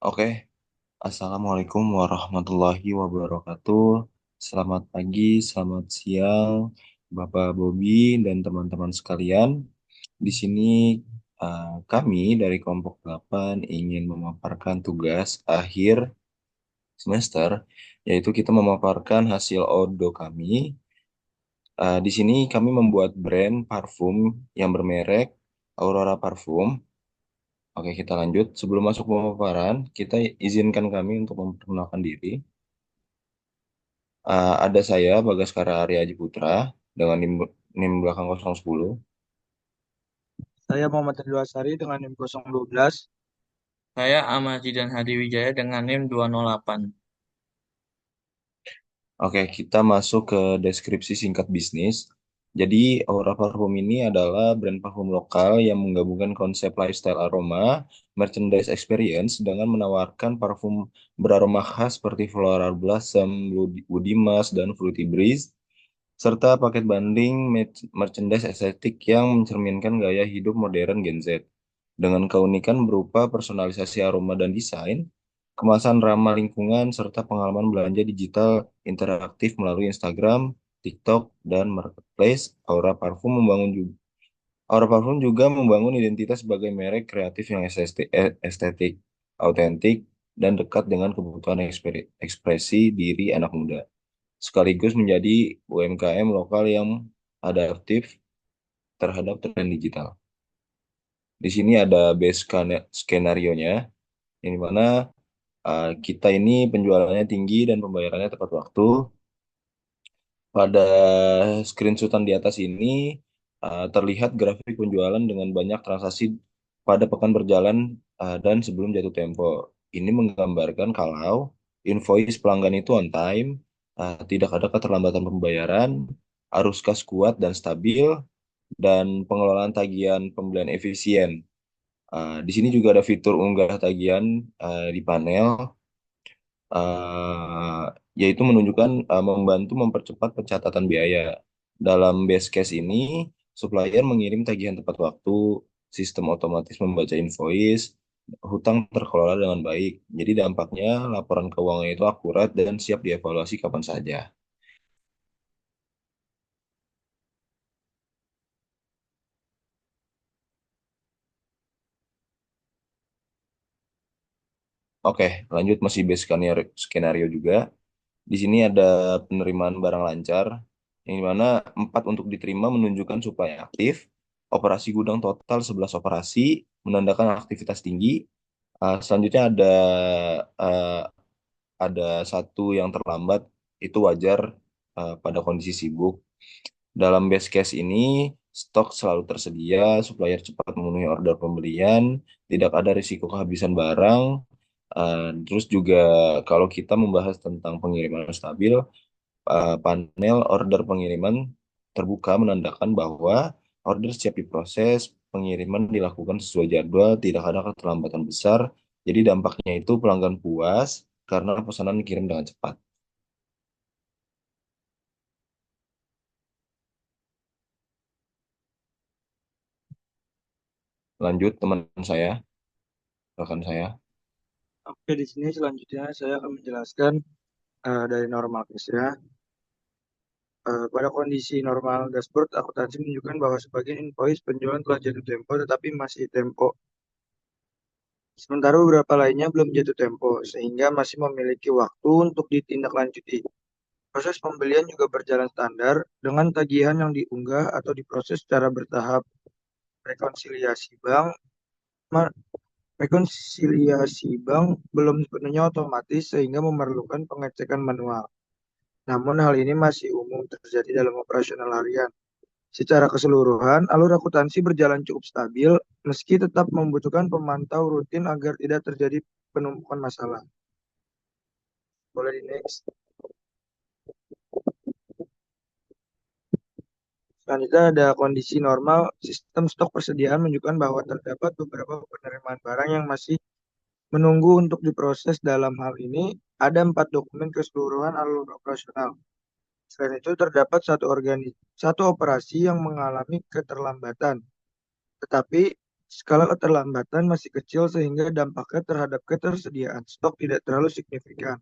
Oke, Assalamualaikum warahmatullahi wabarakatuh. Selamat pagi, selamat siang, Bapak Bobi dan teman-teman sekalian. Di sini kami dari kelompok 8 ingin memaparkan tugas akhir semester, yaitu kita memaparkan hasil ODO kami. Di sini kami membuat brand parfum yang bermerek Aurora Parfum. Oke, kita lanjut. Sebelum masuk pemaparan, kita izinkan kami untuk memperkenalkan diri. Ada saya, Bagaskara Arya Aji Putra, dengan NIM belakang 010. Saya Muhammad Ridho Asari dengan NIM 012. Saya Ahmad Zidan Hadi Wijaya dengan NIM 208. Oke, kita masuk ke deskripsi singkat bisnis. Jadi, Aura Parfum ini adalah brand parfum lokal yang menggabungkan konsep lifestyle aroma, merchandise experience dengan menawarkan parfum beraroma khas seperti floral blossom, woody musk, dan fruity breeze, serta paket banding merchandise estetik yang mencerminkan gaya hidup modern Gen Z. Dengan keunikan berupa personalisasi aroma dan desain, kemasan ramah lingkungan, serta pengalaman belanja digital interaktif melalui Instagram, TikTok, dan Marketplace, Aura Parfum juga membangun identitas sebagai merek kreatif yang estetik, autentik, dan dekat dengan kebutuhan ekspresi diri anak muda, sekaligus menjadi UMKM lokal yang adaptif terhadap tren digital. Di sini ada base skenario-nya, yang dimana kita ini penjualannya tinggi dan pembayarannya tepat waktu. Pada screenshotan di atas ini terlihat grafik penjualan dengan banyak transaksi pada pekan berjalan dan sebelum jatuh tempo. Ini menggambarkan kalau invoice pelanggan itu on time, tidak ada keterlambatan pembayaran, arus kas kuat dan stabil, dan pengelolaan tagihan pembelian efisien. Di sini juga ada fitur unggah tagihan di panel, uh, yaitu menunjukkan membantu mempercepat pencatatan biaya. Dalam base case ini, supplier mengirim tagihan tepat waktu, sistem otomatis membaca invoice, hutang terkelola dengan baik. Jadi dampaknya laporan keuangan itu akurat dan siap dievaluasi kapan saja. Oke, lanjut masih base skenario juga. Di sini ada penerimaan barang lancar, yang dimana 4 untuk diterima menunjukkan supply aktif, operasi gudang total 11 operasi, menandakan aktivitas tinggi. Selanjutnya uh, ada satu yang terlambat, itu wajar pada kondisi sibuk. Dalam best case ini, stok selalu tersedia, supplier cepat memenuhi order pembelian, tidak ada risiko kehabisan barang. Terus juga kalau kita membahas tentang pengiriman stabil, panel order pengiriman terbuka menandakan bahwa order siap diproses, pengiriman dilakukan sesuai jadwal, tidak ada keterlambatan besar. Jadi dampaknya itu pelanggan puas karena pesanan dikirim dengan cepat. Lanjut teman saya, rekan saya. Oke, di sini selanjutnya saya akan menjelaskan dari normal case ya. Pada kondisi normal dashboard, akuntansi menunjukkan bahwa sebagian invoice penjualan telah jatuh tempo tetapi masih tempo. Sementara beberapa lainnya belum jatuh tempo, sehingga masih memiliki waktu untuk ditindaklanjuti. Proses pembelian juga berjalan standar dengan tagihan yang diunggah atau diproses secara bertahap. Rekonsiliasi bank Rekonsiliasi bank belum sepenuhnya otomatis sehingga memerlukan pengecekan manual. Namun hal ini masih umum terjadi dalam operasional harian. Secara keseluruhan, alur akuntansi berjalan cukup stabil meski tetap membutuhkan pemantau rutin agar tidak terjadi penumpukan masalah. Boleh di next. Selanjutnya ada kondisi normal, sistem stok persediaan menunjukkan bahwa terdapat beberapa penerimaan barang yang masih menunggu untuk diproses. Dalam hal ini, ada 4 dokumen keseluruhan alur operasional. Selain itu, terdapat satu operasi yang mengalami keterlambatan, tetapi Skala keterlambatan masih kecil sehingga dampaknya terhadap ketersediaan stok tidak terlalu signifikan.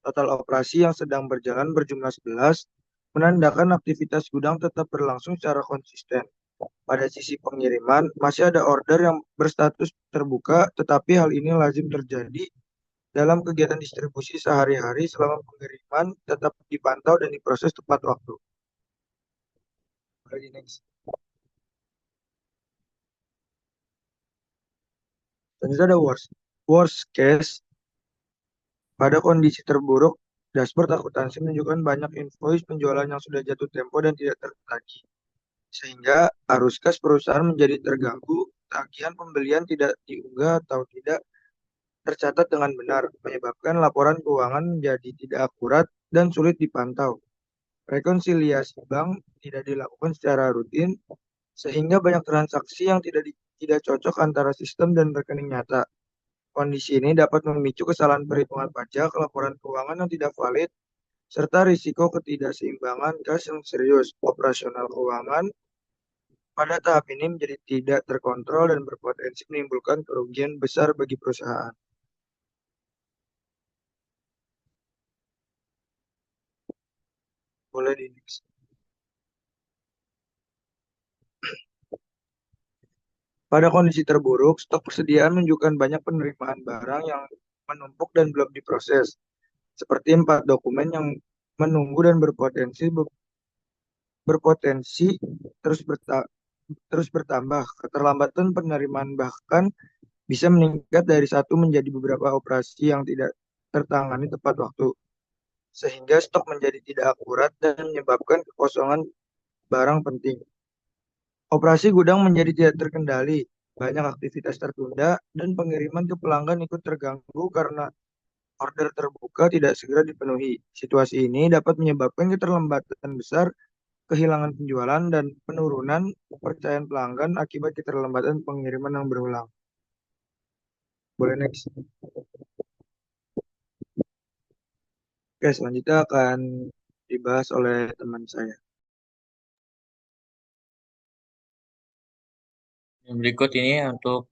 Total operasi yang sedang berjalan berjumlah 11, menandakan aktivitas gudang tetap berlangsung secara konsisten. Pada sisi pengiriman, masih ada order yang berstatus terbuka, tetapi hal ini lazim terjadi dalam kegiatan distribusi sehari-hari selama pengiriman tetap dipantau dan diproses tepat waktu. Lagi next. Selanjutnya ada worst case. Pada kondisi terburuk, dashboard akuntansi menunjukkan banyak invoice penjualan yang sudah jatuh tempo dan tidak tertagih. Sehingga arus kas perusahaan menjadi terganggu, tagihan pembelian tidak diunggah atau tidak tercatat dengan benar, menyebabkan laporan keuangan menjadi tidak akurat dan sulit dipantau. Rekonsiliasi bank tidak dilakukan secara rutin, sehingga banyak transaksi yang tidak cocok antara sistem dan rekening nyata. Kondisi ini dapat memicu kesalahan perhitungan pajak, laporan keuangan yang tidak valid, serta risiko ketidakseimbangan kas yang serius. Operasional keuangan pada tahap ini menjadi tidak terkontrol dan berpotensi menimbulkan kerugian besar bagi perusahaan. Boleh di next. Pada kondisi terburuk, stok persediaan menunjukkan banyak penerimaan barang yang menumpuk dan belum diproses, seperti 4 dokumen yang menunggu dan berpotensi terus terus bertambah. Keterlambatan penerimaan bahkan bisa meningkat dari satu menjadi beberapa operasi yang tidak tertangani tepat waktu, sehingga stok menjadi tidak akurat dan menyebabkan kekosongan barang penting. Operasi gudang menjadi tidak terkendali, banyak aktivitas tertunda, dan pengiriman ke pelanggan ikut terganggu karena order terbuka tidak segera dipenuhi. Situasi ini dapat menyebabkan keterlambatan besar, kehilangan penjualan, dan penurunan kepercayaan pelanggan akibat keterlambatan pengiriman yang berulang. Boleh next. Oke, selanjutnya akan dibahas oleh teman saya. Yang berikut ini untuk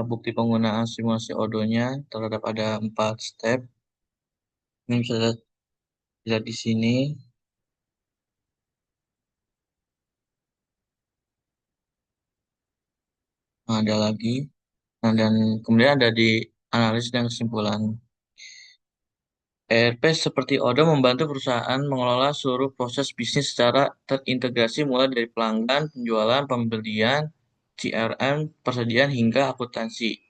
bukti penggunaan simulasi Odo-nya terhadap ada 4 step. Ini bisa dilihat di sini. Nah, ada lagi. Nah, dan kemudian ada di analisis dan kesimpulan. ERP seperti Odo membantu perusahaan mengelola seluruh proses bisnis secara terintegrasi mulai dari pelanggan, penjualan, pembelian, CRM, persediaan hingga akuntansi.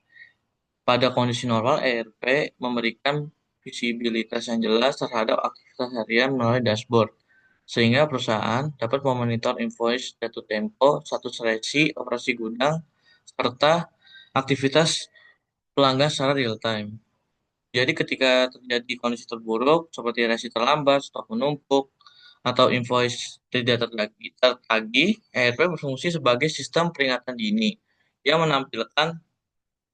Pada kondisi normal, ERP memberikan visibilitas yang jelas terhadap aktivitas harian melalui dashboard, sehingga perusahaan dapat memonitor invoice, jatuh tempo, status resi, operasi gudang, serta aktivitas pelanggan secara real time. Jadi ketika terjadi kondisi terburuk seperti resi terlambat, stok menumpuk, atau invoice tidak tertagih, ERP berfungsi sebagai sistem peringatan dini yang menampilkan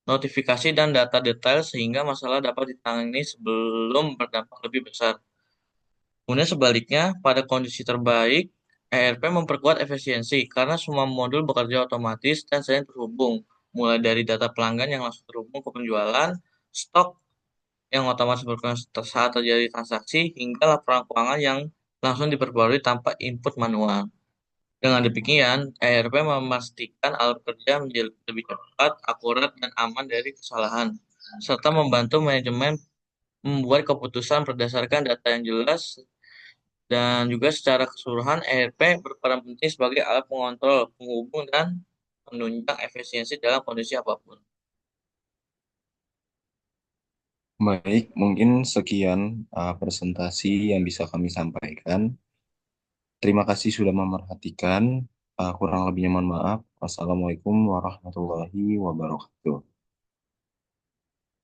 notifikasi dan data detail sehingga masalah dapat ditangani sebelum berdampak lebih besar. Kemudian sebaliknya, pada kondisi terbaik, ERP memperkuat efisiensi karena semua modul bekerja otomatis dan saling terhubung, mulai dari data pelanggan yang langsung terhubung ke penjualan, stok yang otomatis berproses saat terjadi transaksi, hingga laporan keuangan yang langsung diperbarui tanpa input manual. Dengan demikian, ERP memastikan alur kerja menjadi lebih cepat, akurat, dan aman dari kesalahan, serta membantu manajemen membuat keputusan berdasarkan data yang jelas, dan juga secara keseluruhan ERP berperan penting sebagai alat pengontrol, penghubung, dan menunjang efisiensi dalam kondisi apapun. Baik, mungkin sekian presentasi yang bisa kami sampaikan. Terima kasih sudah memerhatikan. Kurang lebihnya mohon maaf. Wassalamualaikum warahmatullahi wabarakatuh.